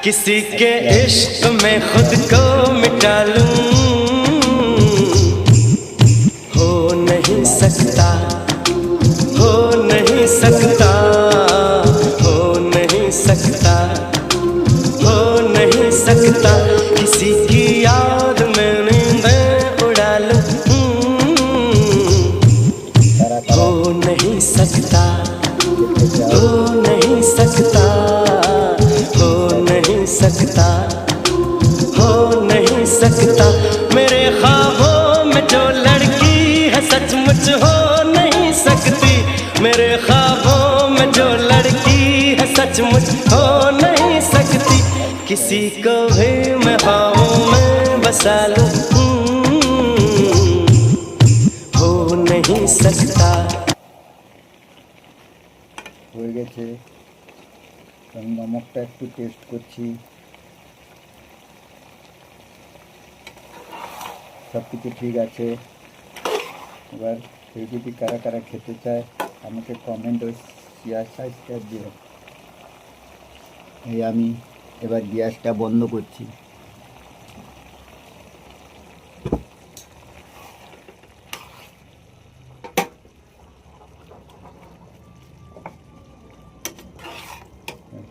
किसी के इश्क में खुद को मिटा लूं, हो नहीं सकता, हो नहीं सकता, हो नहीं सकता, हो नहीं सकता। किसी की याद में नींदें उड़ा लूं, हो नहीं सकता, हो नहीं सकता, हो नहीं सकता, हो नहीं सकता। मेरे ख्वाबों में जो लड़की है सचमुच हो नहीं सकती, मेरे ख्वाबों में जो लड़की है सचमुच हो नहीं सकती। किसी को भी मैं ख्वाबों में बसा लूं, हो नहीं सकता। হয়ে গেছে। আমি নমকটা একটু টেস্ট করছি। সব কিছু ঠিক আছে। এবার কেউ যদি কারা কারা খেতে চায় আমাকে কমেন্ট ও শেয়ার সাবস্ক্রাইব দিও। এই আমি এবার গ্যাসটা বন্ধ করছি।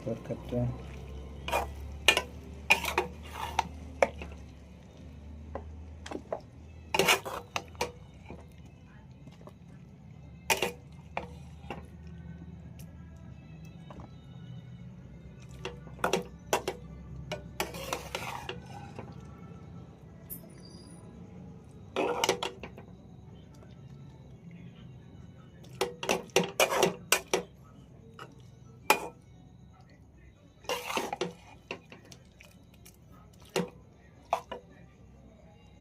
তরকারিটা